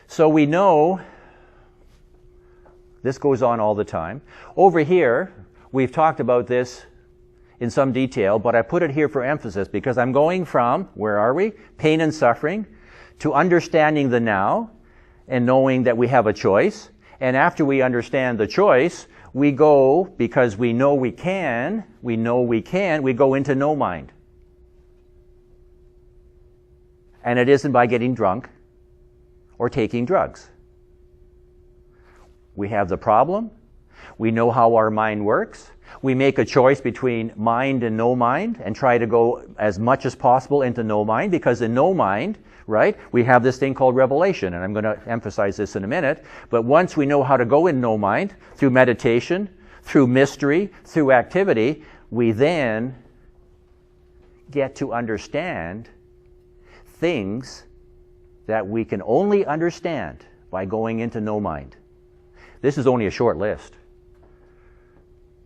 So we know this goes on all the time. Over here, we've talked about this in some detail, but I put it here for emphasis because I'm going from, where are we? Pain and suffering, to understanding the now and knowing that we have a choice. And after we understand the choice, we go, because we know we can, we go into no mind. And it isn't by getting drunk or taking drugs. We have the problem. We know how our mind works. We make a choice between mind and no mind and try to go as much as possible into no mind, because in no mind, right, we have this thing called revelation, and I'm going to emphasize this in a minute. But once we know how to go in no mind, through meditation, through mystery, through activity, we then get to understand things that we can only understand by going into no mind. This is only a short list.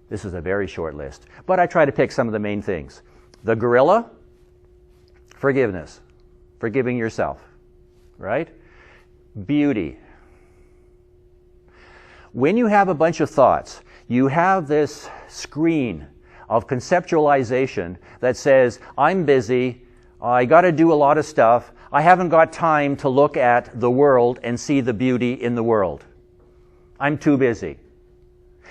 This is a very short list. But I try to pick some of the main things. The gorilla, forgiveness. Forgiving yourself, right? Beauty. When you have a bunch of thoughts, you have this screen of conceptualization that says, I'm busy, I got to do a lot of stuff, I haven't got time to look at the world and see the beauty in the world. I'm too busy.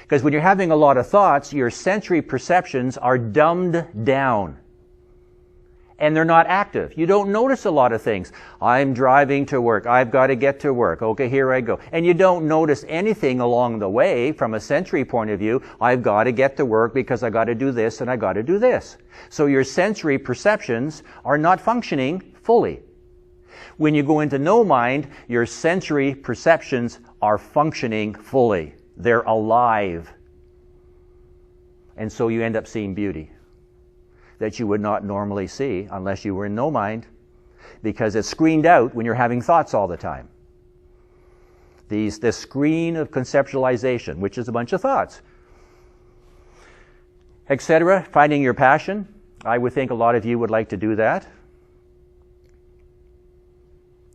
Because when you're having a lot of thoughts, your sensory perceptions are dumbed down. And they're not active. You don't notice a lot of things. I'm driving to work. I've got to get to work. Okay, here I go. And you don't notice anything along the way from a sensory point of view. I've got to get to work because I got to do this and I got to do this. So your sensory perceptions are not functioning fully. When you go into no mind, your sensory perceptions are functioning fully. They're alive. And so you end up seeing beauty that you would not normally see unless you were in no mind, because it's screened out when you're having thoughts all the time. This screen of conceptualization, which is a bunch of thoughts, etc. Finding your passion. I would think a lot of you would like to do that.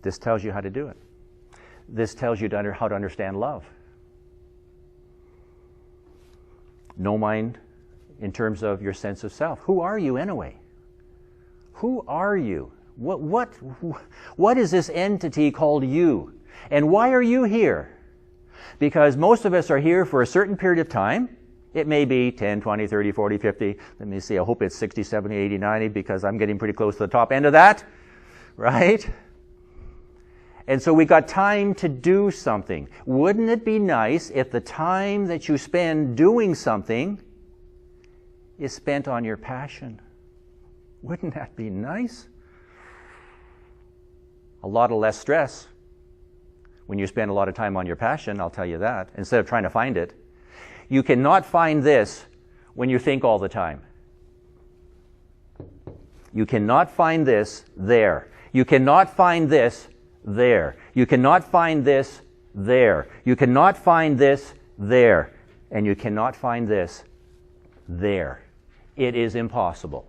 This tells you how to do it. This tells you how to understand love. No mind in terms of your sense of self. Who are you anyway? Who are you? What is this entity called you? And why are you here? Because most of us are here for a certain period of time. It may be 10, 20, 30, 40, 50. Let me see, I hope it's 60, 70, 80, 90, because I'm getting pretty close to the top end of that, right? And so we got time to do something. Wouldn't it be nice if the time that you spend doing something is spent on your passion? Wouldn't that be nice? A lot of less stress when you spend a lot of time on your passion, I'll tell you that, instead of trying to find it. You cannot find this when you think all the time. You cannot find this there. You cannot find this there. You cannot find this there. You cannot find this there. And you cannot find this there. It is impossible.